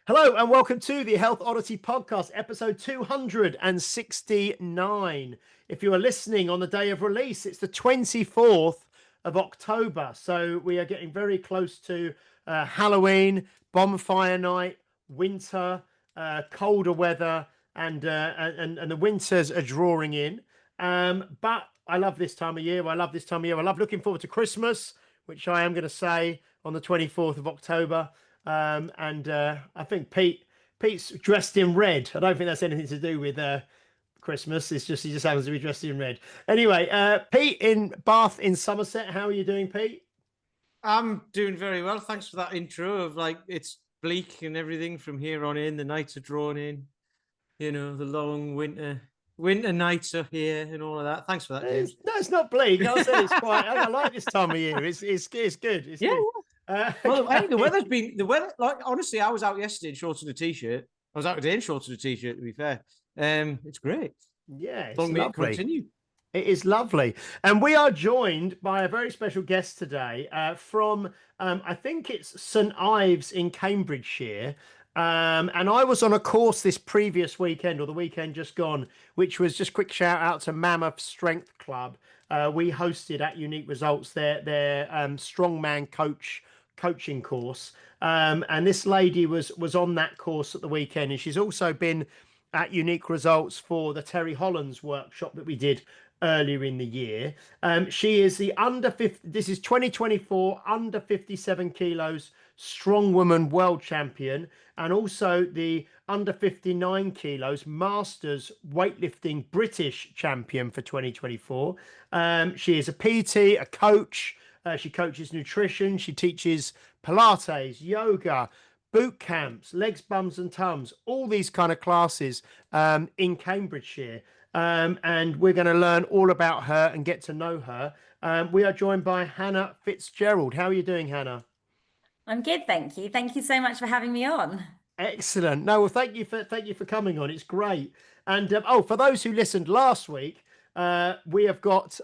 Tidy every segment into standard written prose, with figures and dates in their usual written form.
Hello and welcome to the Health Oddity Podcast, episode 269. If you are listening on the day of release, it's the 24th of October. So we are getting very close to Halloween, bonfire night, winter, colder weather, and the winters are drawing in. But I love this time of year. I love looking forward to Christmas, which I am going to say on the 24th of October. I think Pete's dressed in red. I don't think that's anything to do with Christmas. It's just he just happens to be dressed in red. Anyway, Pete in Bath in Somerset. How are you doing, Pete? I'm doing very well. Thanks for that intro of it's bleak and everything from here on in. The nights are drawn in, the long winter nights are here and all of that. Thanks for that, James. No, it's not bleak. I said it's quite. I like this time of year. It's good. It's good. Well, hey, the weather. Like honestly, I was out yesterday in shorts and a t-shirt. I was out today in shorts and a t-shirt. To be fair, it's great. Yeah, it's Long may it lovely. continue. It is lovely. And we are joined by a very special guest today from, I think it's St Ives in Cambridgeshire. And I was on a course this previous weekend or the weekend just gone, which was just quick shout out to Mammoth Strength Club. We hosted at Unique Results their strongman coaching course. And this lady was on that course at the weekend. And she's also been at Unique Results for the Terry Hollands workshop that we did earlier in the year. She is the under 50, this is 2024 under 57 kilos Strongwoman world champion, and also the under 59 kilos Masters weightlifting British champion for 2024. She is a PT, a coach. She coaches nutrition. She teaches Pilates, yoga, boot camps, legs, bums and tums, all these kind of classes in Cambridgeshire. And we're going to learn all about her and get to know her. We are joined by Hannah Fitzgerald. How are you doing, Hannah? I'm good, thank you. Thank you so much for having me on. Excellent. No, well, thank you for coming on. It's great. And for those who listened last week, we have got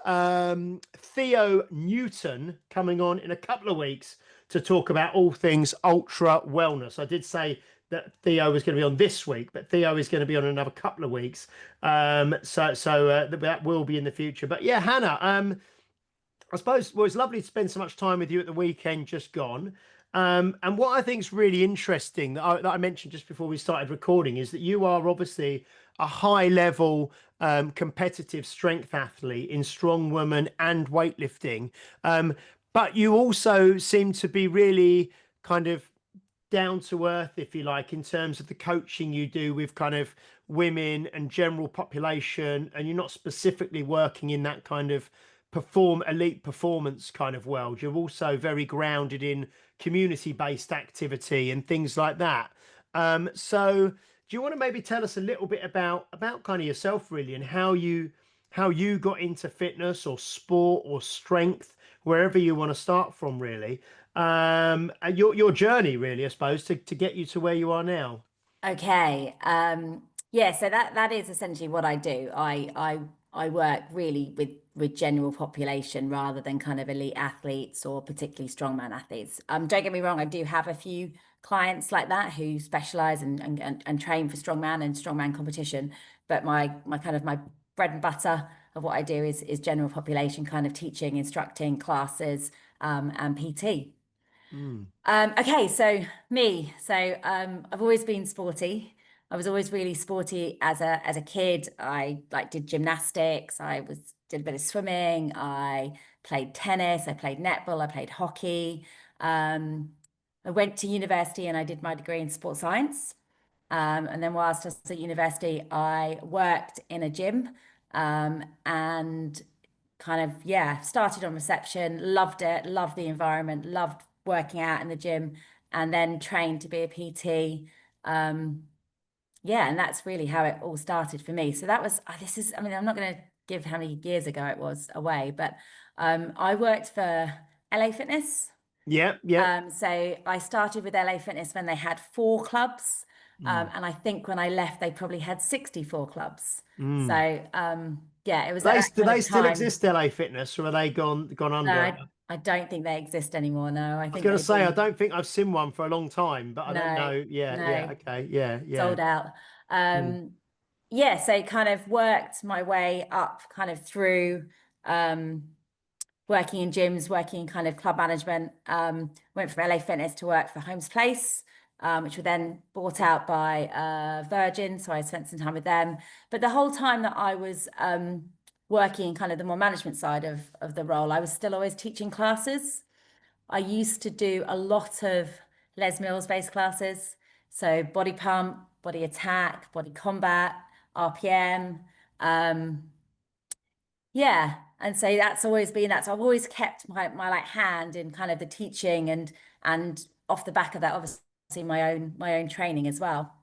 Theo Newton coming on in a couple of weeks to talk about all things ultra wellness. I did say that Theo was going to be on this week, but Theo is going to be on another couple of weeks. So that will be in the future. But yeah, Hannah, I suppose it's lovely to spend so much time with you at the weekend just gone. And what I think is really interesting that I mentioned just before we started recording is that you are obviously a high level competitive strength athlete in strongwoman and weightlifting. But you also seem to be really kind of down to earth, if you like, in terms of the coaching you do with kind of women and general population, and you're not specifically working in that kind of elite performance kind of world. You're also very grounded in community-based activity and things like that. So do you want to maybe tell us a little bit about kind of yourself really, and how you got into fitness or sport or strength, wherever you want to start from really, and your journey really, I suppose, to get you to where you are now? Okay. Yeah, so that is essentially what I do. I work really with general population rather than kind of elite athletes or particularly strongman athletes. Don't get me wrong, I do have a few clients like that who specialize and train for strongman and strongman competition, but my bread and butter of what I do is general population kind of teaching, instructing classes, and PT. Okay, so me. I've always been sporty. I was always really sporty as a kid. I did gymnastics. Did a bit of swimming. I played tennis. I played netball. I played hockey. I went to university and I did my degree in sports science. And then whilst I was at university, I worked in a gym, and kind of, yeah, started on reception, loved it, loved the environment, loved working out in the gym, and then trained to be a PT. Yeah, and that's really how it all started for me. So that was, I mean, I'm not going to give how many years ago it was away, but I worked for LA Fitness. Yeah. So I started with LA Fitness when they had 4 clubs. And I think when I left, they probably had 64 clubs. So yeah, it was. Do they still exist, LA Fitness, or are they gone under? I don't think they exist anymore. No, I I was think going to they've say, I been, don't think I've seen one for a long time, but I don't no, know. Yeah, yeah, no, okay, yeah, yeah. sold out. Yeah, so kind of worked my way up kind of through working in gyms, working in kind of club management. Went from LA Fitness to work for Holmes Place, which were then bought out by Virgin. So I spent some time with them. But the whole time that I was working kind of the more management side of the role, I was still always teaching classes. I used to do a lot of Les Mills based classes. So body pump, body attack, body combat, RPM. Yeah. And so that's always been that. So I've always kept my like hand in kind of the teaching and off the back of that, obviously my own training as well.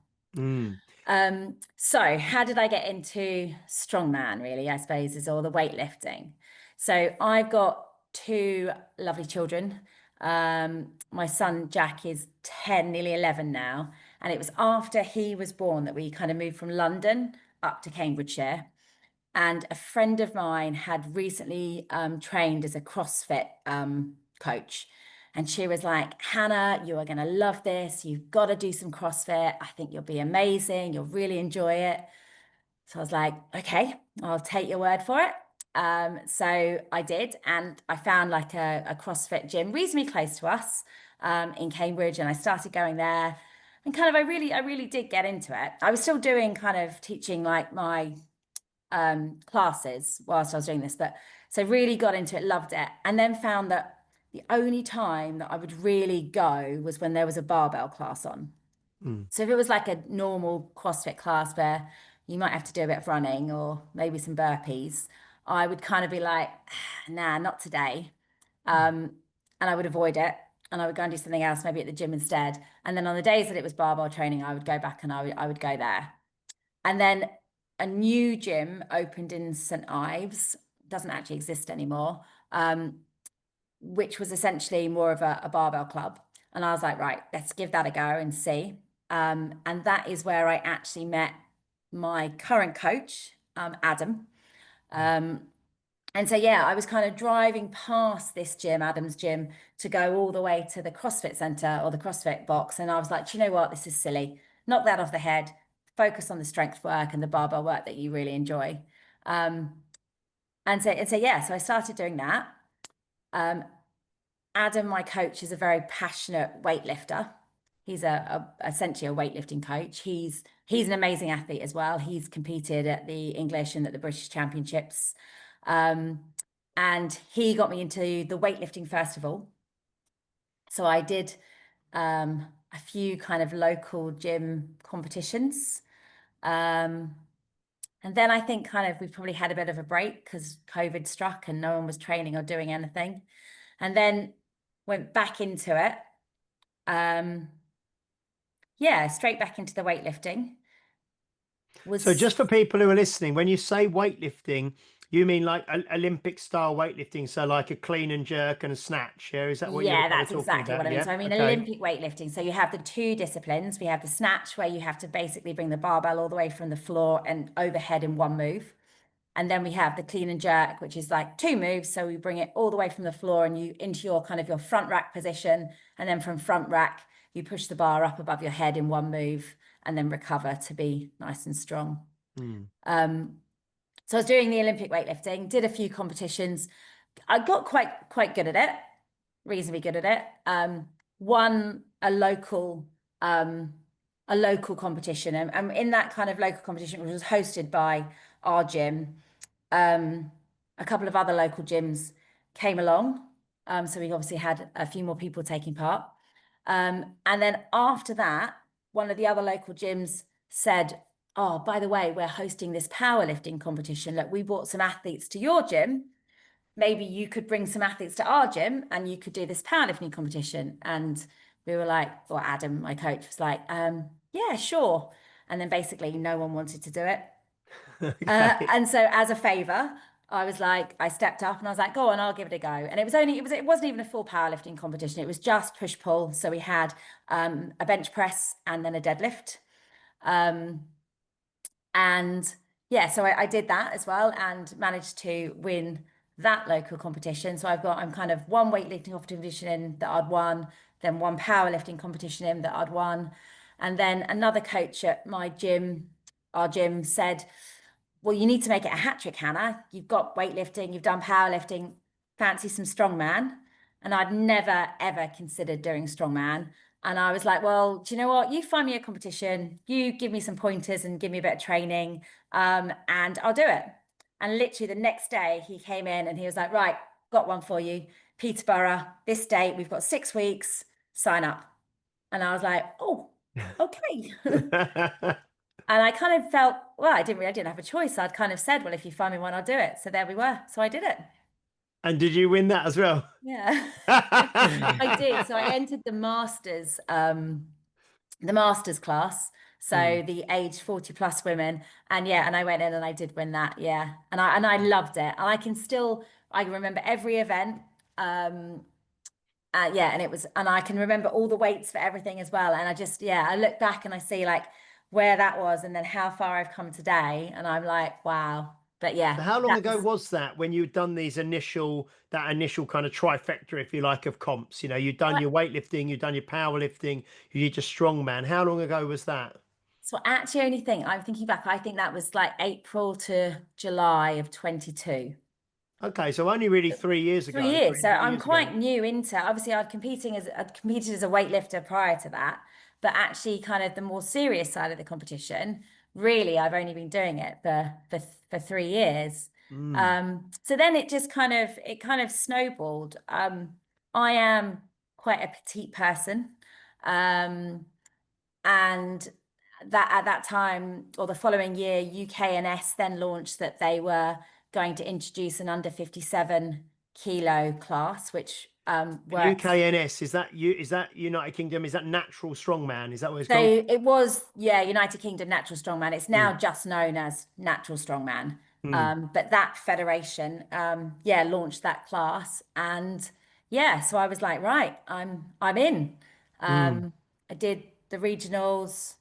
So how did I get into strongman really, I suppose, is all the weightlifting. So I've got two lovely children. My son Jack is 10, nearly 11 now. And it was after he was born that we kind of moved from London up to Cambridgeshire. And a friend of mine had recently trained as a CrossFit coach. And she was like, Hannah, you are going to love this. You've got to do some CrossFit. I think you'll be amazing. You'll really enjoy it. So I was like, okay, I'll take your word for it. So I did. And I found like a CrossFit gym reasonably close to us in Cambridge. And I started going there. And kind of, I really did get into it. I was still doing kind of teaching like my classes whilst I was doing this, but so really got into it, loved it, and then found that the only time that I would really go was when there was a barbell class on. So if it was like a normal CrossFit class where you might have to do a bit of running or maybe some burpees, I would kind of be like, nah, not today. And I would avoid it and I would go and do something else, maybe at the gym instead. And then on the days that it was barbell training, I would go back and I would go there. And then a new gym opened in St. Ives, doesn't actually exist anymore, which was essentially more of a barbell club. And I was like, right, let's give that a go and see. And that is where I actually met my current coach, Adam. And so, yeah, I was kind of driving past this gym, Adam's gym, to go all the way to the CrossFit Center or the CrossFit box. And I was like, do you know what? This is silly. Knock that off the head. Focus on the strength work and the barbell work that you really enjoy. And so yeah, so I started doing that. Adam, my coach, is a very passionate weightlifter. He's essentially a weightlifting coach. He's an amazing athlete as well. He's competed at the English and at the British Championships. And he got me into the weightlifting festival. So I did a few kind of local gym competitions. And then I think kind of we probably had a bit of a break because COVID struck and no one was training or doing anything. And then went back into it. Yeah, straight back into the weightlifting. So just for people who are listening, when you say weightlifting, you mean like Olympic style weightlifting, so like a clean and jerk and a snatch, yeah? Is that what you're that's talking exactly about? what I mean. Yeah? So I mean Okay. Olympic weightlifting. So you have the two disciplines. We have the snatch where you have to basically bring the barbell all the way from the floor and overhead in one move. And then we have the clean and jerk, which is like two moves. So we bring it all the way from the floor and you into your kind of your front rack position. And then from front rack, you push the bar up above your head in one move and then recover to be nice and strong. So I was doing the Olympic weightlifting, did a few competitions. I got quite good at it, reasonably good at it. Won a local competition, and in that kind of local competition, which was hosted by our gym, a couple of other local gyms came along. So we obviously had a few more people taking part. And then after that, one of the other local gyms said, oh, by the way, we're hosting this powerlifting competition. Look, we brought some athletes to your gym. Maybe you could bring some athletes to our gym and you could do this powerlifting competition. And we were like, or Adam, my coach, was like, yeah, sure. And then basically no one wanted to do it. Okay. And so as a favor, I was like, I stepped up and I was like, go on, I'll give it a go. And it wasn't even a full powerlifting competition. It was just push pull. So we had a bench press and then a deadlift. And yeah, so I did that as well and managed to win that local competition. So I'm kind of one weightlifting competition in that I'd won, then one powerlifting competition in that I'd won. And then another coach at my gym, our gym, said, well, you need to make it a hat trick, Hannah. You've got weightlifting, you've done powerlifting, fancy some strongman. And I'd never, ever considered doing strongman. And I was like, well, do you know what? You find me a competition, you give me some pointers and give me a bit of training, and I'll do it. And literally the next day he came in and he was like, right, got one for you. Peterborough, this date, we've got 6 weeks, sign up. And I was like, oh, okay. And I kind of felt, well, I didn't have a choice. I'd kind of said, well, if you find me one, I'll do it. So there we were. So I did it. And did you win that as well? Yeah, I did. So I entered the masters class. So the age 40 plus women. And yeah, and I went in and I did win that. Yeah. And I loved it. And I remember every event. Yeah, and I can remember all the weights for everything as well. And I look back and I see like where that was and then how far I've come today. And I'm like, wow. But yeah. How long ago was that when you'd done that initial kind of trifecta, if you like, of comps? You know, you'd done your weightlifting, you'd done your powerlifting, you did your strongman. How long ago was that? So actually I'm thinking back, I think that was like April to July of 22. Okay, so only really 3 years ago. 3 years. So I'm quite ago. new into, obviously I'd competed as a weightlifter prior to that, but actually kind of the more serious side of the competition, really I've only been doing it for 3 years. So then it kind of snowballed. I am quite a petite person. And that at that time or the following year, UKNS then launched that they were going to introduce an under 57 kilo class, which works. UKNS, is that United Kingdom? Is that natural strongman? Is that what it's So called? it was, yeah, United Kingdom Natural Strongman. It's now just known as Natural Strongman. But that federation, launched that class, and yeah, so I was like, right, I'm in. I did the regionals,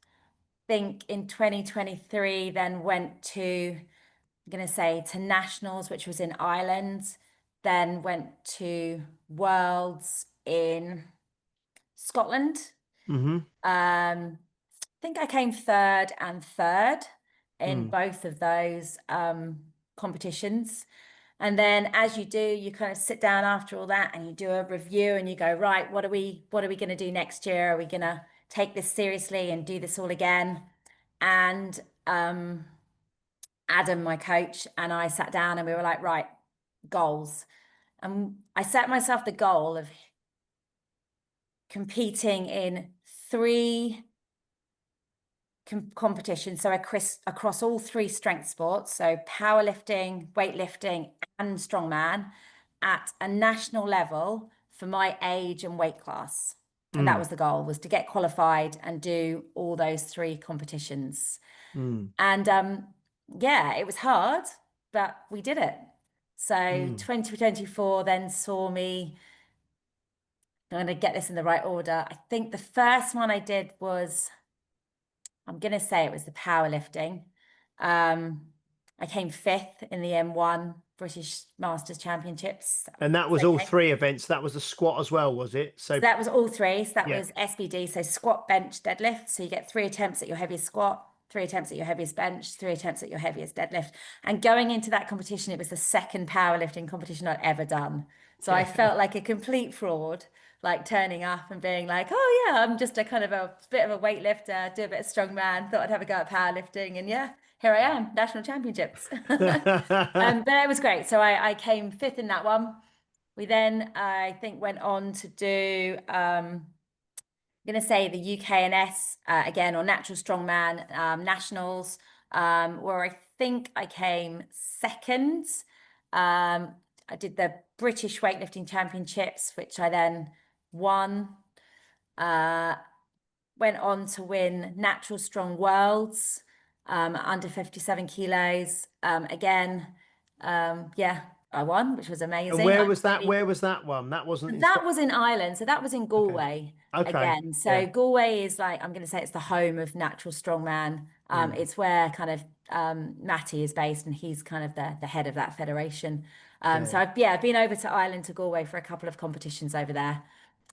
think in 2023, then went to, I'm going to say to nationals, which was in Ireland, then went to worlds in Scotland. I think I came third and third in both of those competitions. And then as you do, you kind of sit down after all that and you do a review and you go, right, what are we going to do next year? Are we going to take this seriously and do this all again? And Adam, my coach, and I sat down and we were like, right, goals. And I set myself the goal of competing in 3 competitions, so across all 3 strength sports, so powerlifting, weightlifting, and strongman, at a national level for my age and weight class. And that was the goal, was to get qualified and do all those 3 competitions. And yeah, it was hard, but we did it. So 2024 then saw me, I'm going to get this in the right order. I think the first one I did was, I'm going to say it was the powerlifting. I came 5th in the M1 British Masters Championships. And that was all 3 events. That was the squat as well, was it? So that was all 3. So that was SBD, so squat, bench, deadlift. So you get 3 attempts at your heaviest squat, 3 attempts at your heaviest bench, 3 attempts at your heaviest deadlift. And going into that competition, it was the second powerlifting competition I'd ever done. So I felt like a complete fraud, like turning up and being like, oh yeah, I'm just a kind of a bit of a weightlifter, do a bit of strongman, thought I'd have a go at powerlifting, and yeah, here I am, national championships. But it was great. So I came 5th in that one. We then, I think, went on to do, I'm going to say the UKNS again, or Natural Strongman Nationals, where I think I came 2nd. I did the British Weightlifting Championships, which I then won. Went on to win Natural Strong Worlds under 57 kilos. Again, I won, which was amazing. And where was that? Where was that one? That wasn't. That was in Ireland, so that was in Galway. Okay. Again. So Galway is like, I'm going to say it's the home of Natural Strongman. It's where kind of Matty is based, and he's kind of the head of that federation. So I've been over to Ireland, to Galway, for a couple of competitions over there.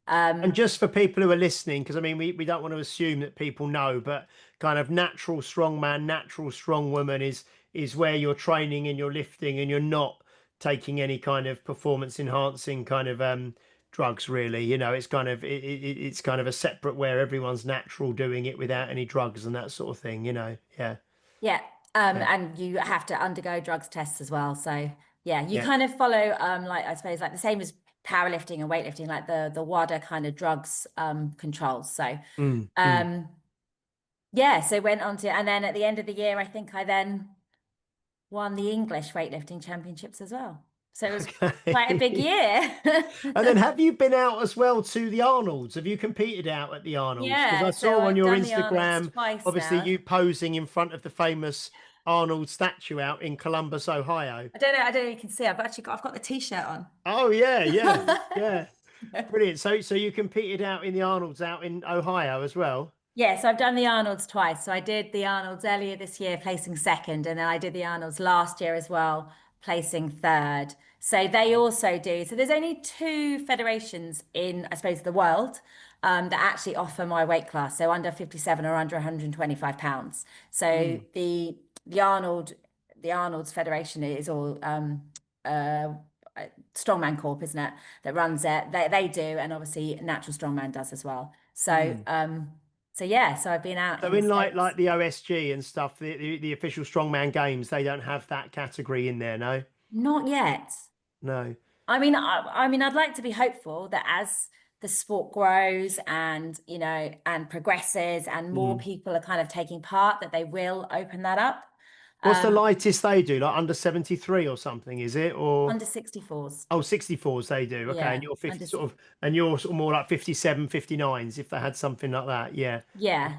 And just for people who are listening, because I mean, we don't want to assume that people know, but kind of natural strongman, natural strong woman is where you're training and you're lifting and you're not taking any kind of performance enhancing kind of drugs, really. You know, it's kind of it's kind of a separate, where everyone's natural doing it without any drugs and that sort of thing. You know, yeah. Yeah. And you have to undergo drugs tests as well. So yeah, you Yeah. kind of follow like, I suppose, like the same as powerlifting and weightlifting, like the WADA kind of drugs controls. So yeah, so went on to, and then at the end of the year, I think I then won the English weightlifting championships as well. So it was quite a big year. And then have you been out as well to the Arnolds? Have you competed out at the Arnolds? Because Yeah, I so saw on I've your done the Arnolds Instagram, twice obviously now. you posing in front of the famous Arnold statue out in Columbus, Ohio. I don't know if you can see, I've got the t-shirt on. Oh yeah, yeah, yeah. Brilliant. So you competed out in the Arnolds out in Ohio as well? Yeah, so I've done the Arnolds twice. So I did the Arnolds earlier this year, placing second, and then I did the Arnolds last year as well, placing third. So they also do. So there's only two federations in, I suppose, the world that actually offer my weight class. So under 57 or under 125 pounds. So the Arnold's federation is all Strongman Corp, isn't it? That runs it. They do, and obviously Natural Strongman does as well. So so yeah, so I've been out. So in like the OSG and stuff, the official strongman games, they don't have that category in there, no? Not yet. No. I mean, I'd like to be hopeful that as the sport grows and, you know, and progresses and more people are kind of taking part, that they will open that up. What's the lightest they do? Like under 73 or something, is it? Or Under 64s. oh, 64s they do. Okay. Yeah, And you're 50 under sort of, and you're sort of more like 57, 59s if they had something like that. Yeah. Yeah.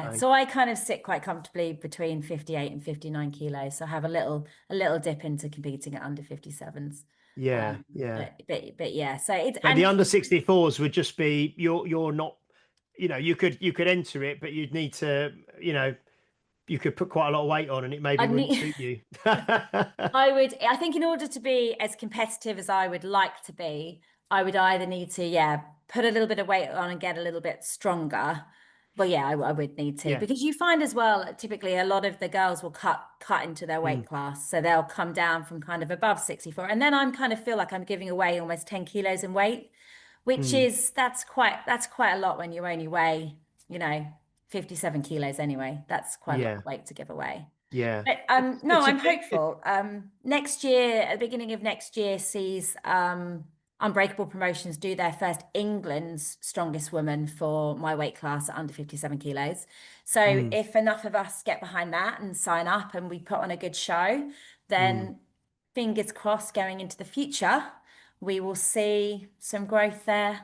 Okay. So I kind of sit quite comfortably between 58 and 59 kilos. So I have a little dip into competing at under 57s. Yeah. Yeah. But yeah, so it's, So and the under 64s would just be you're not, you know, you could enter it, but you'd need to, you know, you could put quite a lot of weight on and it maybe wouldn't suit you. I think in order to be as competitive as I would like to be, I would either need to, put a little bit of weight on and get a little bit stronger. But yeah, I would need to, because you find as well, typically a lot of the girls will cut into their weight class. So they'll come down from kind of above 64. And then I'm kind of feel like I'm giving away almost 10 kilos in weight, which is, that's quite a lot when you only weigh, you know, 57 kilos anyway. That's quite a lot of weight to give away. Yeah. But no, I'm hopeful. Next year, at the beginning of next year, sees Unbreakable Promotions do their first England's Strongest Woman for my weight class at under 57 kilos. So if enough of us get behind that and sign up and we put on a good show, then fingers crossed going into the future, we will see some growth there.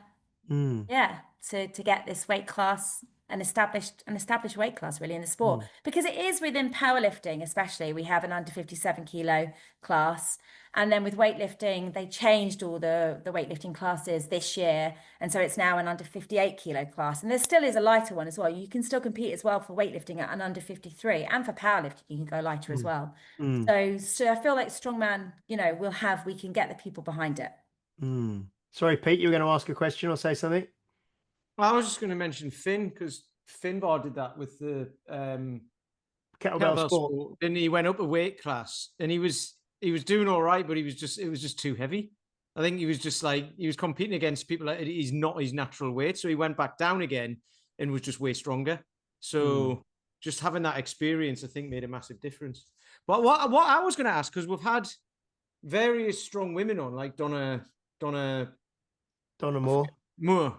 Yeah, to get this weight class, an established weight class really in the sport, because it is within powerlifting, especially we have an under 57 kilo class, and then with weightlifting they changed all the weightlifting classes this year, and so it's now an under 58 kilo class, and there still is a lighter one as well. You can still compete as well for weightlifting at an under 53, and for powerlifting you can go lighter as well. So I feel like strongman, you know, we can get the people behind it. Sorry, Pete, you were going to ask a question or say something? I was just going to mention Finn, because Finbar did that with the kettlebell sport. Then he went up a weight class and he was doing all right, but it was just too heavy. I think he was just like, he was competing against people that he's not his natural weight. So he went back down again and was just way stronger. So just having that experience, I think, made a massive difference. But what I was going to ask, because we've had various strong women on, like Donna Moore, and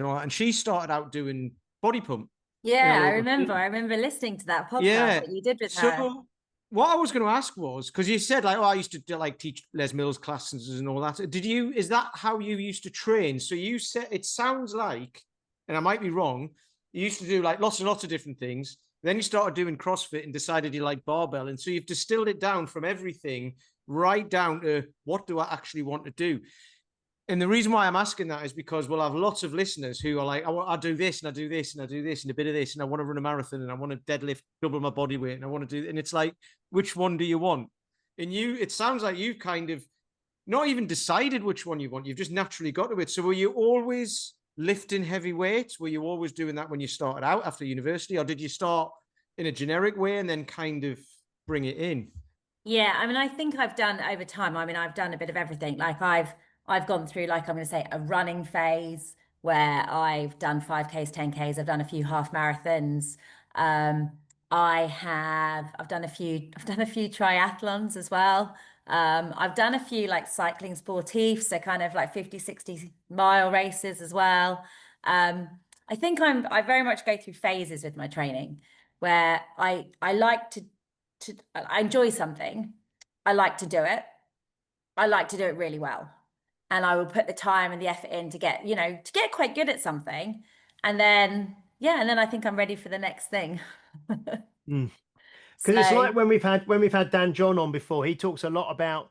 all that, and she started out doing body pump. Yeah, I remember listening to that podcast that you did with her. So what I was going to ask was, because you said like, oh, I used to like teach Les Mills classes and all that. Is that how you used to train? So you said, it sounds like, and I might be wrong, you used to do like lots and lots of different things. Then you started doing CrossFit and decided you like barbell. And so you've distilled it down from everything right down to what do I actually want to do? And the reason why I'm asking that is because we'll have lots of listeners who are like, I do this and I do this and I do this and a bit of this, and I want to run a marathon and I want to deadlift double my body weight and I want to do, and it's like, which one do you want? And it sounds like you've kind of not even decided which one you want. You've just naturally got to it. So were you always lifting heavy weights? Were you always doing that when you started out after university, or did you start in a generic way and then kind of bring it in? Yeah, I mean, I think I've done over time. I mean, I've done a bit of everything. Like I've gone through, like, I'm going to say, a running phase where I've done 5Ks, 10Ks. I've done a few half marathons. Um, I've done a few triathlons as well. I've done a few like cycling sportifs, so kind of like 50, 60 mile races as well. Um, I think I very much go through phases with my training where I like to I enjoy something, I like to do it. I like to do it really well. And I will put the time and the effort in to get, to get quite good at something. And then, yeah, and then I think I'm ready for the next thing. Mm. So, Because it's like when we've had Dan John on before, he talks a lot about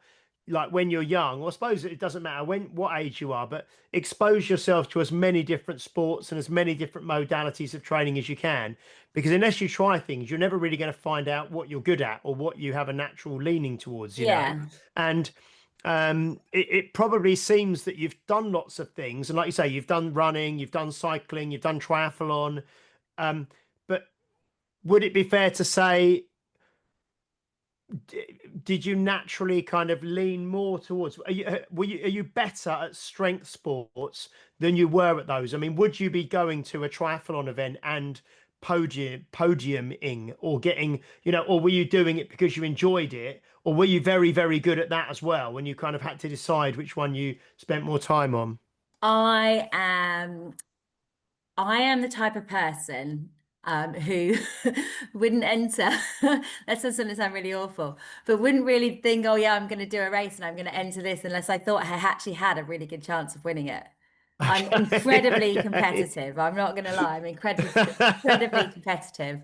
like when you're young, or I suppose it doesn't matter what age you are, but expose yourself to as many different sports and as many different modalities of training as you can. Because unless you try things, you're never really going to find out what you're good at or what you have a natural leaning towards, yeah. And it probably seems that you've done lots of things, and like you say, you've done running, you've done cycling, you've done triathlon. But would it be fair to say, did you naturally kind of lean more towards, are you better at strength sports than you were at those? I mean, would you be going to a triathlon event and podiuming or getting, or were you doing it because you enjoyed it, or were you very, very good at that as well when you kind of had to decide which one you spent more time on? I am the type of person who wouldn't enter. That's just going to sound really awful, but wouldn't really think, oh yeah, I'm going to do a race and I'm going to enter this unless I thought I actually had a really good chance of winning it. I'm incredibly competitive. I'm not going to lie. I'm incredibly competitive.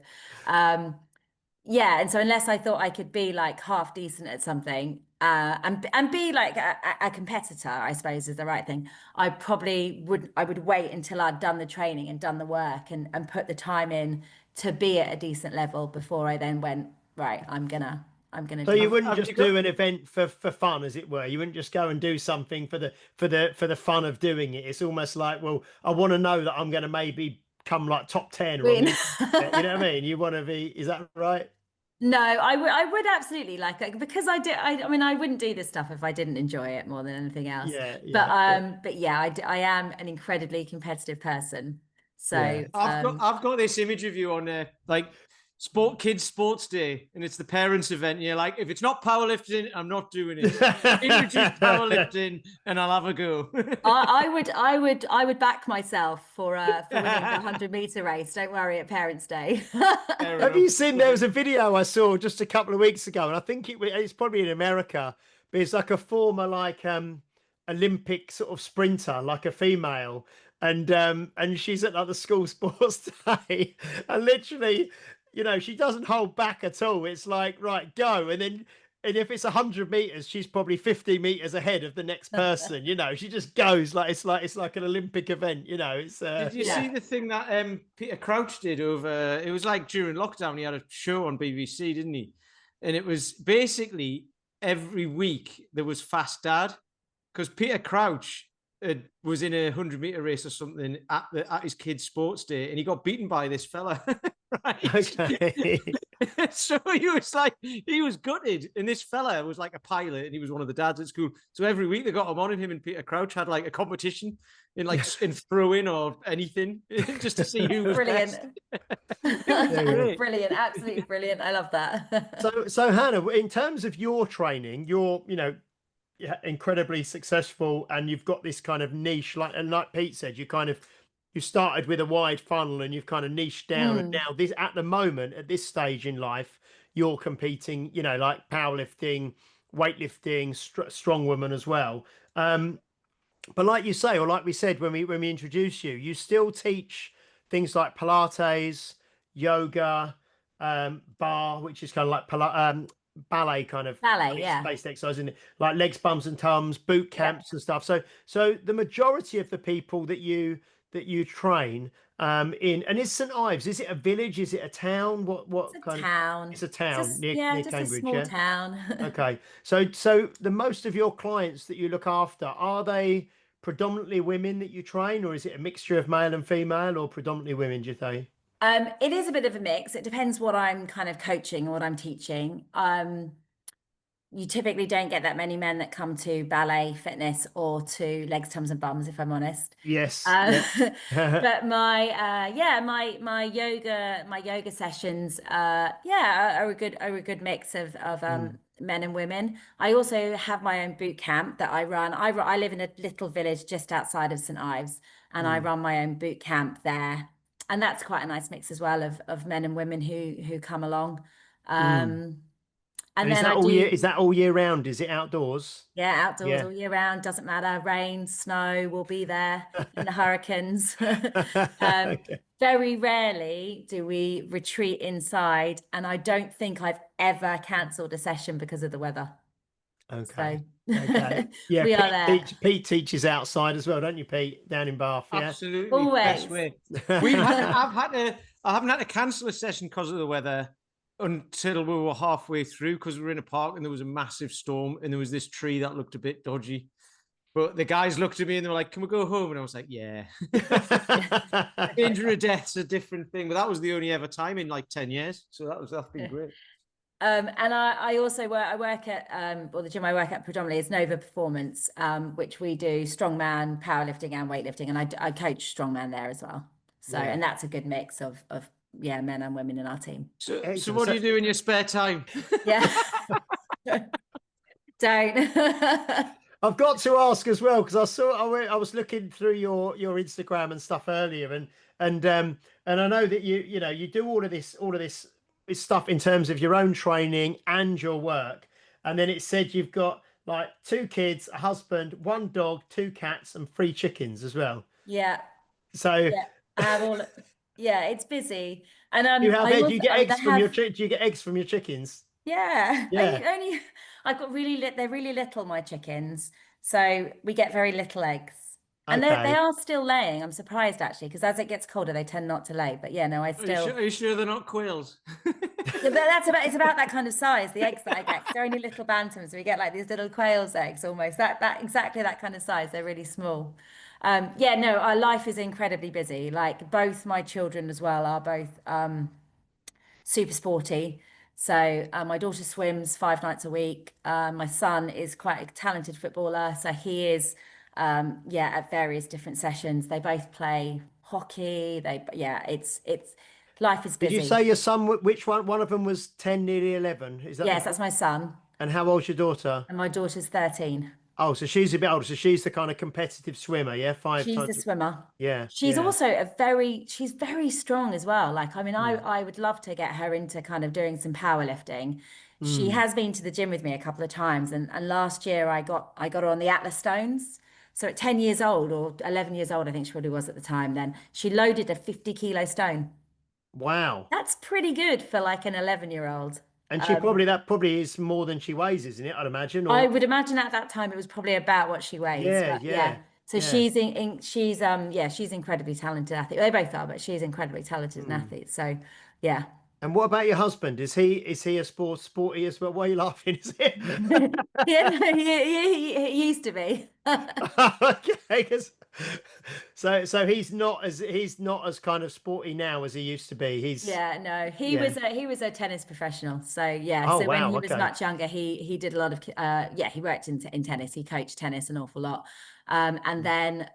Yeah, and so unless I thought I could be like half decent at something, and be like a competitor, I suppose is the right thing, I would wait until I'd done the training and done the work and put the time in to be at a decent level before I then went, right, I'm gonna So do you this. wouldn't Have just you got? do an event for fun, as it were. You wouldn't just go and do something for the fun of doing it. It's almost like, well, I want to know that I'm going to maybe come like top 10, or I'm Win. going to, you know what I mean? You want to be, is that right? No, I would absolutely like, because I mean, I wouldn't do this stuff if I didn't enjoy it more than anything else. Yeah, But yeah, yeah, but yeah, I am an incredibly competitive person. yeah. So I've got this image of you on like kids sports day, and it's the parents event. And you're like, if it's not powerlifting, I'm not doing it. Introduce powerlifting, and I'll have a go. I would back myself for winning the 100-meter race. Don't worry, at Parents' Day. Fair Have enough. you seen, there was a video I saw just a couple of weeks ago, and I think it's probably in America, but it's like a former like Olympic sort of sprinter, like a female, and she's at like the school sports day, and literally, she doesn't hold back at all. It's like, right, go, and if it's 100 meters, she's probably 50 meters ahead of the next person. She just goes like it's like an Olympic event. It's Did you Yeah. see the thing that Peter Crouch did over? It was like during lockdown. He had a show on BBC, didn't he? And it was basically every week there was Fast Dad, because Peter Crouch was in a 100-meter race or something at his kid's sports day, and he got beaten by this fella. Right. okay. So he was gutted, and this fella was like a pilot, and he was one of the dads at school. So every week they got him on, and him and Peter Crouch had like a competition in like in throwing or anything, just to see who was Brilliant. best. Brilliant, absolutely brilliant. I love that. So Hannah, in terms of your training, you're incredibly successful, and you've got this kind of niche, like Pete said, you started with a wide funnel and you've kind of niched down, and now this, at the moment, at this stage in life, you're competing, like powerlifting, weightlifting, strongwoman as well. But like you say, or like we said when we introduced you, you still teach things like Pilates, yoga, Barre, which is kind of like ballet kind of Ballet, yeah. based exercise, in it, like legs, bums and tums, boot camps and stuff. So the majority of the people that you train, and is St Ives, is it a village? Is it a town? What It's a kind of? town. It's a town near Just a Cambridge, small yeah. town. Okay, so the most of your clients that you look after, are they predominantly women that you train, or is it a mixture of male and female, or predominantly women, do you say? It is a bit of a mix. It depends what I'm kind of coaching or what I'm teaching. You typically don't get that many men that come to ballet, fitness, or to legs, tums, and bums, if I'm honest. Yes, Uh, yeah. but my yoga sessions are a good mix of men and women. I also have my own boot camp that I run. I live in a little village just outside of St Ives, and I run my own boot camp there, and that's quite a nice mix as well of men and women who come along. And And is then that I all year? do, Is that all year round? Is it outdoors? yeah, outdoors Yeah. all year round, doesn't matter. Rain, snow, we'll be there in the hurricanes. Okay. Very rarely do we retreat inside, and I don't think I've ever cancelled a session because of the weather. Okay. So Okay. Yeah, we are there Pete teaches outside as well, don't you, Pete? Down in Bath, yeah. Absolutely, best always. way. I haven't had to cancel a session because of the weather until we were halfway through, because we were in a park and there was a massive storm and there was this tree that looked a bit dodgy. But the guys looked at me and they were like, "Can we go home?" And I was like, "Yeah." Danger of death's a different thing, but that was the only ever time in like 10 years. So that's been great. And I also work at or the gym I work at predominantly is Nova Performance, which we do strongman, powerlifting, and weightlifting, and I coach strongman there as well. So Yeah. and that's a good mix of men and women in our team. So Excellent. what do you do in your spare time? Yeah. Don't. I've got to ask as well, because I was looking through your Instagram and stuff earlier, and I know that you do all of this stuff in terms of your own training and your work, and then it said you've got like 2 kids, a husband, 1 dog, 2 cats, and 3 chickens as well. Yeah. So Yeah. I have all. Yeah, it's busy, and you have I do also you get I eggs from have. do you get eggs from your chickens? Yeah, Yeah. I've got they're really little, my chickens. So we get very little eggs. And they Okay. are still laying. I'm surprised actually, because as it gets colder, they tend not to lay. But yeah, no, I Are you sure they're not quails? Yeah, but it's about that kind of size, the eggs that I get. 'Cause they're only little bantams. So we get like these little quail's eggs almost. That exactly that kind of size. They're really small. Yeah, no, our life is incredibly busy. Like both my children as well are both super sporty. So my daughter swims 5 nights a week. My son is quite a talented footballer, so he is at various different sessions. They both play hockey. It's life is Did you busy. say your son? Which one? One of them was 10, nearly 11. Is that the Yes, that's my son, And how old's your daughter? and my daughter's 13. Oh, so she's a bit older. So she's the kind of competitive swimmer, yeah? 5 She's the times. swimmer. Yeah, She's yeah. also she's very strong as well. Like, I mean, I would love to get her into kind of doing some powerlifting. She Mm. has been to the gym with me a couple of times, and last year I got her on the Atlas stones. So at 10 years old or 11 years old, I think she probably was at the time then, she loaded a 50-kilo stone. Wow. That's pretty good for like an 11-year-old. And that probably is more than she weighs, isn't it? I'd imagine. I Or would imagine at that time it was probably about what she weighs, yeah, but yeah. yeah, So yeah. she's incredibly talented athlete. They both are, but she's incredibly talented an Mm. athlete. So yeah. And what about your husband? Is he a sporty as well? Why are you laughing? Is it? Yeah, he used to be. Okay, so he's not as kind of sporty now as he used to be. Yeah, no, Yeah. he was a tennis professional. So yeah, Oh so when wow. he was Okay. much younger, he did a lot of he worked in tennis. He coached tennis an awful lot. And then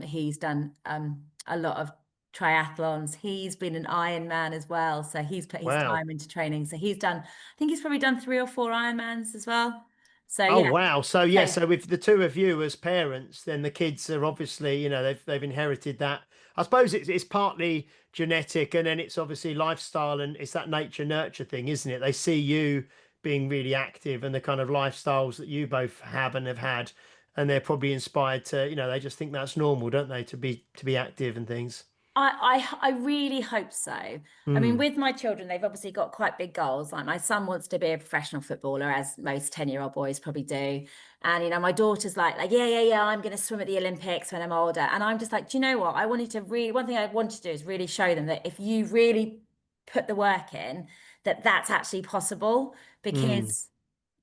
he's done a lot of triathlons. He's been an Ironman as well. So he's put his Wow. time into training. So I think he's probably done 3 or 4 Ironmans as well. So Oh yeah. wow. So yeah, So so with the 2 of you as parents, then the kids are obviously, they've inherited that. I suppose it's partly genetic, and then it's obviously lifestyle, and it's that nature nurture thing, isn't it? They see you being really active and the kind of lifestyles that you both have and have had, and they're probably inspired to, they just think that's normal, don't they, to be active and things. I really hope so. I mean, with my children, they've obviously got quite big goals. Like my son wants to be a professional footballer, as most 10-year-old boys probably do. And, you know, my daughter's like, yeah, I'm going to swim at the Olympics when I'm older. And I'm just like, do you know what? One thing I wanted to do is really show them that if you really put the work in, that's actually possible. Because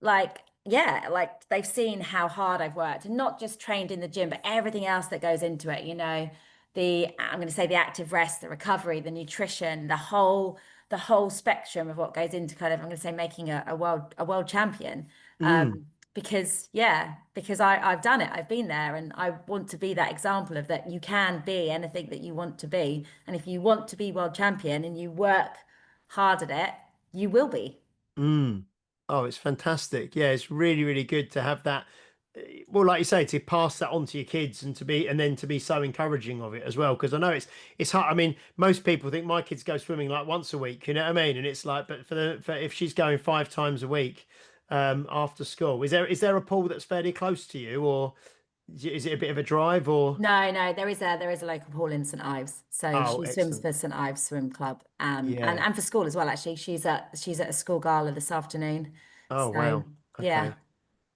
like, yeah, like they've seen how hard I've worked, and not just trained in the gym, but everything else that goes into it, you know, I'm going to say the active rest, the recovery, the nutrition, the whole spectrum of what goes into kind of, I'm going to say, making a world champion. Because I've done it, I've been there, and I want to be that example of that you can be anything that you want to be. And if you want to be world champion and you work hard at it, you will be. Oh, it's fantastic. Yeah, it's really, really good to have that. Well, like you say, to pass that on to your kids and then to be so encouraging of it as well. Because I know it's hard. I mean, most people think my kids go swimming like once a week, you know what I mean? And it's like, but for if she's going 5 times a week after school, is there a pool that's fairly close to you, or is it a bit of a drive, or? No, there is a local pool in St Ives. So Oh, she swims excellent. for St Ives Swim Club, Yeah. and for school as well, actually. She's at a school gala this afternoon. Oh, So wow. yeah. Okay.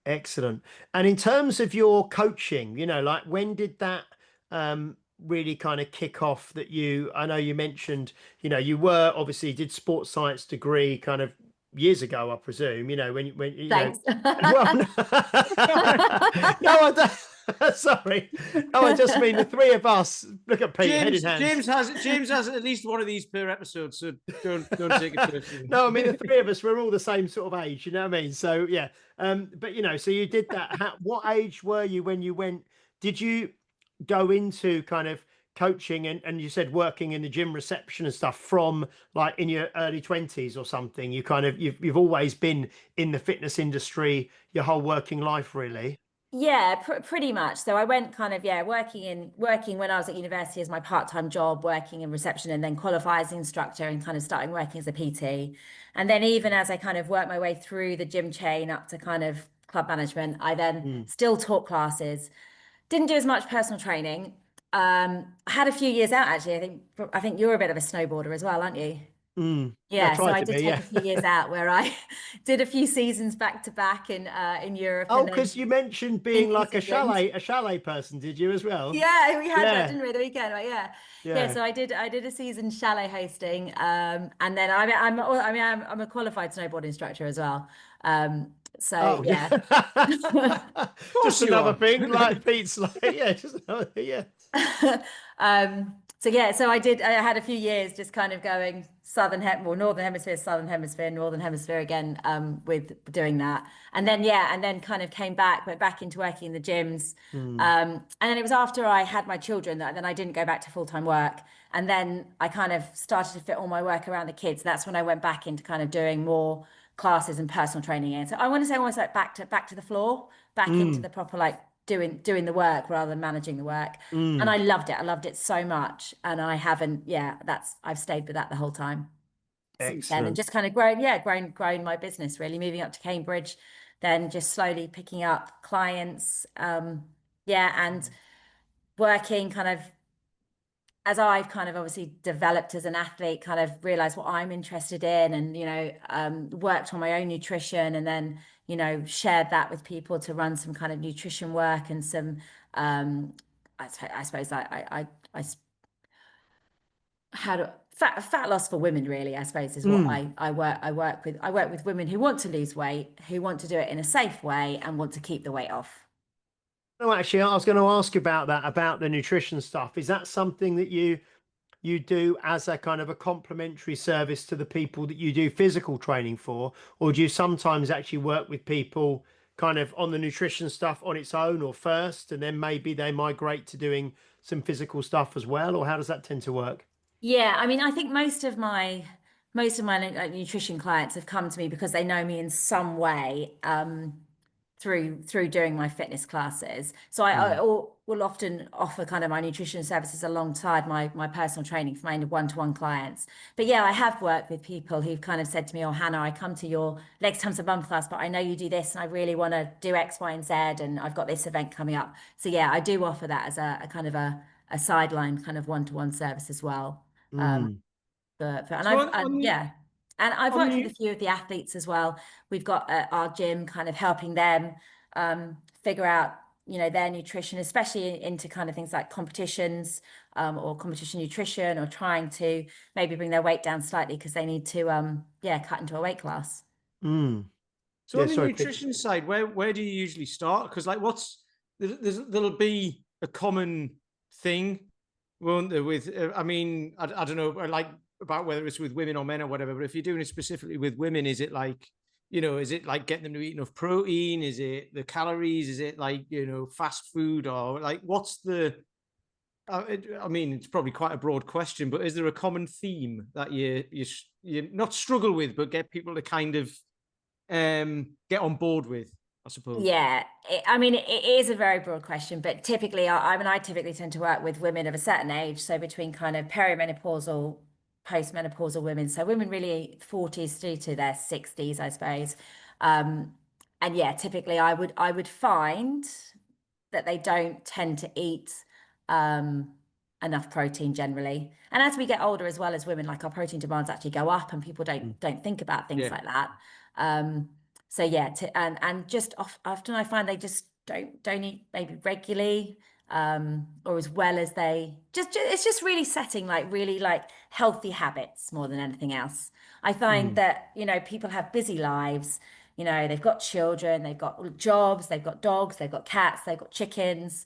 Excellent. And in terms of your coaching, you know, like when did that really kind of kick off that I know you mentioned, you know, you were obviously did sports science degree kind of years ago, I presume, you know, when you know, Thanks. well, no, no, I don't. Sorry. No, I just mean the three of us. Look at Pete, head in hands. James has at least one of these per episode, so don't take it personally. No, I mean the three of us, we're all the same sort of age, you know what I mean? So yeah. But you know, so you did that. What age were you when you went? Did you go into kind of coaching and you said working in the gym reception and stuff from like in your early 20s or something? You kind of you've always been in the fitness industry your whole working life, really? Yeah, pretty much. So I went kind of, working when I was at university as my part-time job, working in reception, and then qualified as an instructor and kind of starting working as a PT. And then even as I kind of worked my way through the gym chain up to kind of club management, I then still taught classes. Didn't do as much personal training. I had a few years out actually. I think you're a bit of a snowboarder as well, aren't you? I Yeah, so tried I to did be, take yeah. a few years out where I did a few seasons back to back in Europe, Oh, and then because you mentioned being in New like Zealand. a chalet person, did you as well? Yeah, we had that, Yeah, didn't we, the weekend? Right, yeah. Yeah, yeah. so I did a season chalet hosting. And then I'm a qualified snowboard instructor as well. So Oh, yeah. yeah. Of Just course you another are. thing, like Pete's like, yeah, just another thing, yeah. So yeah, so I had a few years just kind of going northern hemisphere, southern hemisphere, northern hemisphere again, with doing that. And then kind of went back into working in the gyms. And then it was after I had my children that then I didn't go back to full-time work. And then I kind of started to fit all my work around the kids. That's when I went back into kind of doing more classes and personal training. And so I want to say almost like back to the floor, back into the proper like doing the work rather than managing the work. And I loved it. I loved it so much. And I've stayed with that the whole time since then, and Excellent. just kind of grown my business, really moving up to Cambridge, then just slowly picking up clients. And working kind of as I've kind of obviously developed as an athlete, kind of realized what I'm interested in, and, you know, worked on my own nutrition, and then, you know, shared that with people to run some kind of nutrition work and some, I suppose I how to fat loss for women, really, I suppose, is what I work with. I work with women who want to lose weight, who want to do it in a safe way and want to keep the weight off. No, actually, I was going to ask about that, about the nutrition stuff. Is that something that you do as a kind of a complimentary service to the people that you do physical training for, or do you sometimes actually work with people kind of on the nutrition stuff on its own or first, and then maybe they migrate to doing some physical stuff as well, or how does that tend to work? Yeah, I mean, I think most of my nutrition clients have come to me because they know me in some way, through doing my fitness classes. So will often offer kind of my nutrition services alongside my personal training for my one-to-one clients. But yeah, I have worked with people who've kind of said to me, "Oh, Hannah, I come to your legs, tums and bum class, but I know you do this, and I really want to do X, Y, and Z, and I've got this event coming up." So yeah, I do offer that as a kind of a sideline kind of one-to-one service as well. Mm. And So I've on worked the with a few of the athletes as well. We've got our gym kind of helping them figure out, you know, their nutrition, especially into kind of things like competitions or competition nutrition, or trying to maybe bring their weight down slightly because they need to cut into a weight class. Mm. So Yeah, on the sorry, nutrition side, where do you usually start? Because like, there'll be a common thing, won't there? With I mean, I don't know, like about whether it's with women or men or whatever. But if you're doing it specifically with women, is it like, you know, is it like getting them to eat enough protein? Is it the calories? Is it like, you know, fast food, or like what's the? I mean, it's probably quite a broad question, but is there a common theme that you not struggle with, but get people to kind of get on board with, I suppose? Yeah, I mean, it is a very broad question, but typically, I typically tend to work with women of a certain age, so between kind of perimenopausal, postmenopausal women, so women really 40s through to their 60s, I suppose. And yeah, typically, I would find that they don't tend to eat enough protein generally. And as we get older as well as women, like our protein demands actually go up, and people don't think about things like that. So yeah, and just often I find they just don't eat maybe regularly, or as well as they it's just really setting like really like healthy habits more than anything else. I find that, you know, people have busy lives, you know, they've got children, they've got jobs, they've got dogs, they've got cats, they've got chickens.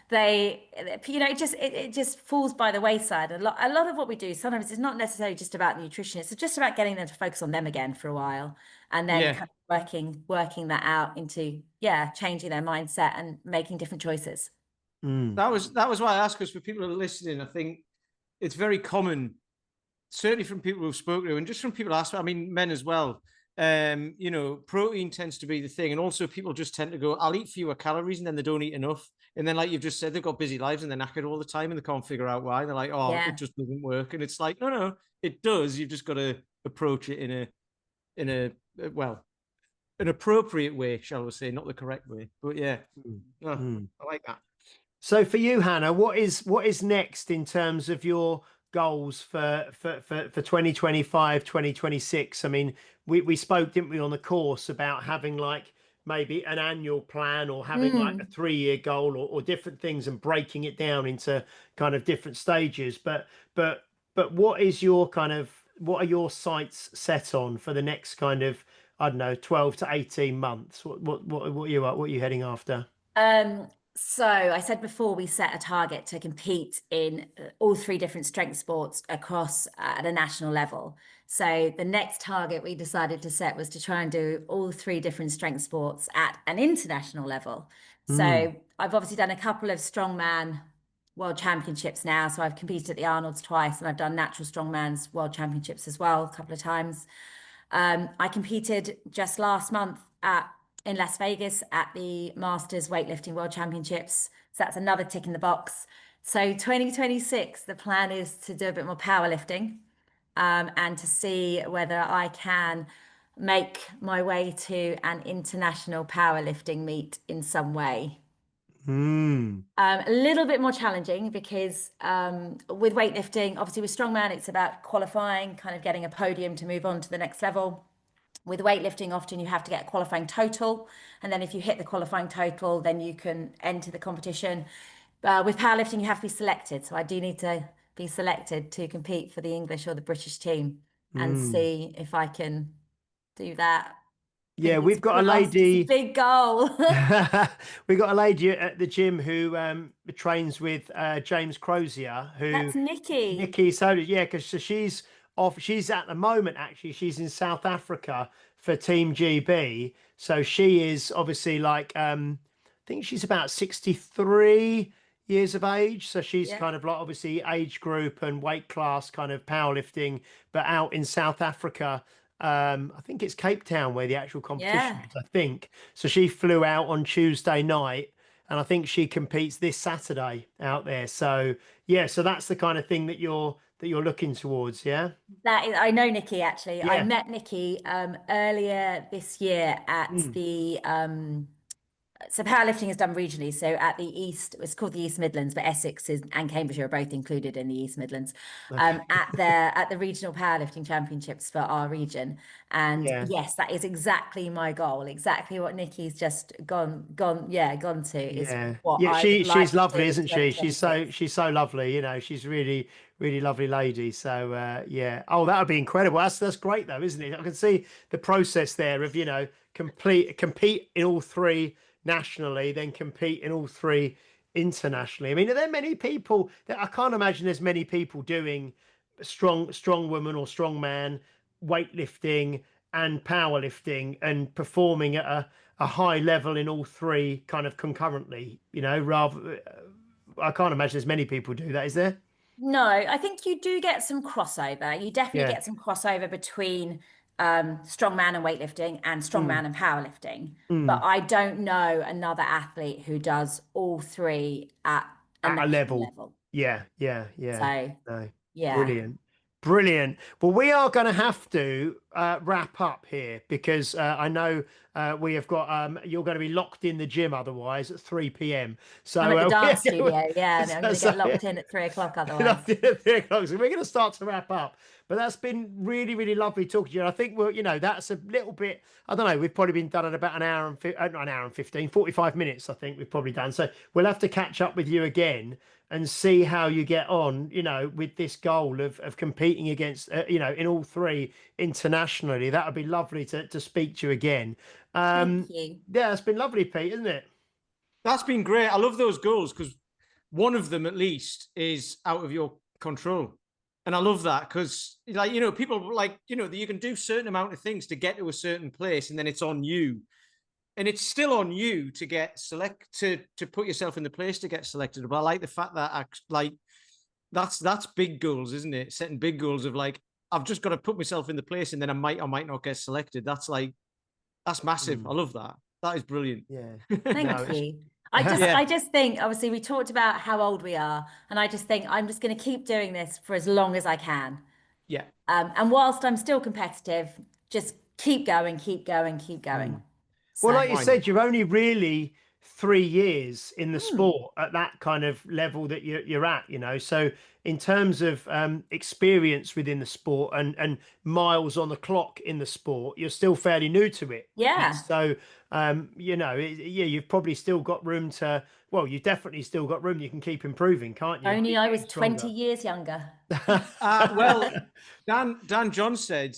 They, you know, it just falls by the wayside. A lot of what we do sometimes is not necessarily just about nutrition. It's just about getting them to focus on them again for a while, and then kind of working that out into changing their mindset and making different choices. That was why I asked, because for people who are listening, I think it's very common, certainly from people who've spoken to, and just from people ask, I mean, men as well. You know, protein tends to be the thing, and also people just tend to go, "I'll eat fewer calories," and then they don't eat enough, and then, like you've just said, they've got busy lives and they're knackered all the time, and they can't figure out why. They're like, "Oh, it just doesn't work," and it's like, no, it does. You've just got to approach it in a well, an appropriate way, shall we say, not the correct way. But yeah, I like that. So for you, Hannah, what is next in terms of your goals for 2025, 2026? I mean, we spoke, didn't we, on the course about having like maybe an annual plan, or having like a 3-year goal, or different things, and breaking it down into kind of different stages. But what is your kind of, what are your sights set on for the next kind of, I don't know, 12 to 18 months? What are you heading after? So I said before, we set a target to compete in all 3 different strength sports across at a national level. So the next target we decided to set was to try and do all 3 different strength sports at an international level. So I've obviously done a couple of strongman world championships now. So I've competed at the Arnold's twice, and I've done natural strongman's world championships as well a couple of times. I competed just last month in Las Vegas at the Masters Weightlifting World Championships. So that's another tick in the box. So 2026, the plan is to do a bit more powerlifting, and to see whether I can make my way to an international powerlifting meet in some way. A little bit more challenging because with weightlifting, obviously with strongman, it's about qualifying, kind of getting a podium to move on to the next level. With weightlifting, often you have to get a qualifying total, and then if you hit the qualifying total, then you can enter the competition. With powerlifting, you have to be selected, so I do need to be selected to compete for the English or the British team, and see if I can do that. Yeah, we've got a lady. It's a big goal. We've got a lady at the gym who trains with James Crozier, who That's Nikki. Nikki. So yeah, because she's off. She's at the moment, actually, she's in South Africa for Team GB. So she is obviously like I think she's about 63 years of age. So she's kind of like obviously age group and weight class kind of powerlifting, but out in South Africa. I think it's Cape Town where the actual competition is, I think. So she flew out on Tuesday night, and I think she competes this Saturday out there. So yeah, so that's the kind of thing that you're looking towards, yeah? That is, I know Nikki actually. I Yeah. met Nikki earlier this year at the so powerlifting is done regionally. So at the East, it's called the East Midlands, but Essex and Cambridgeshire are both included in the East Midlands. Okay. At the regional powerlifting championships for our region. And Yeah. yes, that is exactly my goal. Exactly what Nikki's just gone to is Yeah. what Yeah, I would like she's to lovely, do in isn't she? She's 2026. so lovely, you know, she's really, really lovely lady. So yeah. Oh, that would be incredible. That's great though, isn't it? I can see the process there of, you know, compete in all three nationally, then compete in all three internationally. I mean, are there many people that I can't imagine there's many people doing strong woman or strong man, weightlifting and powerlifting and performing at a high level in all three kind of concurrently, you know, rather I can't imagine there's many people do that, is there? No, I think you do get some crossover. You definitely Yeah. get some crossover between strongman and weightlifting and Mm, strongman and powerlifting. But mm. I don't know another athlete who does all three at a At a national level. level. Yeah. So No. yeah, Brilliant. Brilliant. Well, we are going to have to wrap up here because I know we have got you're going to be locked in the gym otherwise at 3 p.m. I'm at the So dance studio. Yeah, and I'm going to so, get locked in at 3 o'clock otherwise. locked in at 3 o'clock. So we're going to start to wrap up. But that's been really, really lovely talking to you. And I think we're, you know, that's a little bit, I don't know, we've probably been done at about an hour and 15, 45 minutes, I think we've probably done. So we'll have to catch up with you again and see how you get on, you know, with this goal of competing against, you know, in all three internationally. That would be lovely to speak to you again. Thank you. Yeah, it's been lovely, Pete, isn't it? That's been great. I love those goals because one of them at least is out of your control. And I love that because, like, you know, people like, you know, you can do certain amount of things to get to a certain place and then it's on you. And it's still on you to get to put yourself in the place to get selected. But I like the fact that like that's big goals, isn't it? Setting big goals of like, I've just got to put myself in the place and then I might or might not get selected. That's massive. I love that. That is brilliant. Yeah. Thank No, you. Yeah. I just think, obviously, we talked about how old we are, and I just think I'm just going to keep doing this for as long as I can. Yeah. And whilst I'm still competitive, just keep going, keep going, keep going. Well, So, like you Why not? said, you're only really 3 years in the mm, sport at that kind of level that you're at, you know. So in terms of experience within the sport and miles on the clock in the sport, you're still fairly new to it. yeah, So you know, yeah, you've probably still got room to. Well, you definitely still got room. You can keep improving, can't you? only Keep I getting was 20 stronger. years younger. Well, Dan John said,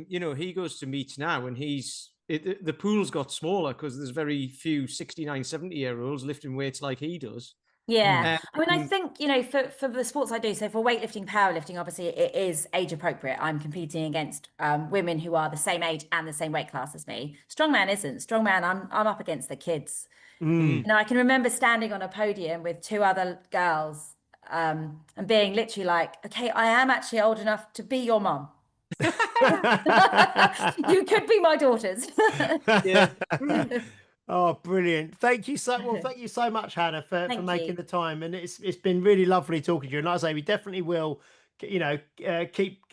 you know, he goes to meets now and the pool's got smaller because there's very few 69, 70-year-olds lifting weights like he does. Yeah. Mm, I mean, I think, you know, for the sports I do, so for weightlifting, powerlifting, obviously it is age appropriate. I'm competing against women who are the same age and the same weight class as me. Strongman isn't. Strongman, I'm up against the kids. mm. You know, I can remember standing on a podium with two other girls and being literally like, okay, I am actually old enough to be your mum. You could be my daughters. Yeah. Oh, brilliant. Thank you so well, thank you so much, Hannah, for Thank making you. the time. And it's been really lovely talking to you. And like I say, we definitely will, you know, keep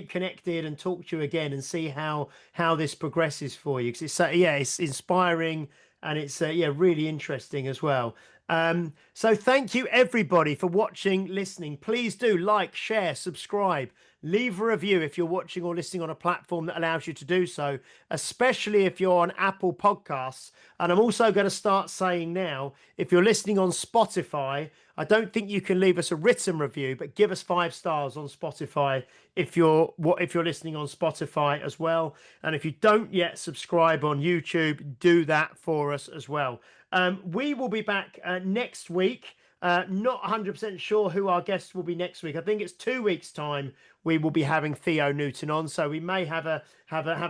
connected and talk to you again and see how this progresses for you. Because it's yeah, it's inspiring and it's yeah, really interesting as well. So thank you everybody for watching, listening. Please do like, share, subscribe, leave a review if you're watching or listening on a platform that allows you to do so, especially if you're on Apple Podcasts. And I'm also going to start saying now, if you're listening on Spotify, I don't think you can leave us a written review, but give us 5 stars on Spotify if you're listening on Spotify as well. And if you don't yet subscribe on YouTube, do that for us as well. We will be back next week. Not 100% sure who our guests will be next week. I think it's 2 weeks' time we will be having Theo Newton on, so we may have a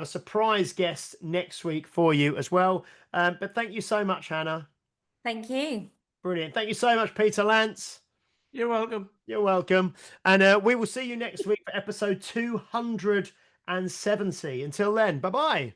surprise guest next week for you as well. But thank you so much, Hannah. Thank you. Brilliant. Thank you so much, Peter Lance. You're welcome. You're welcome. And we will see you next week for episode 270. Until then, bye-bye.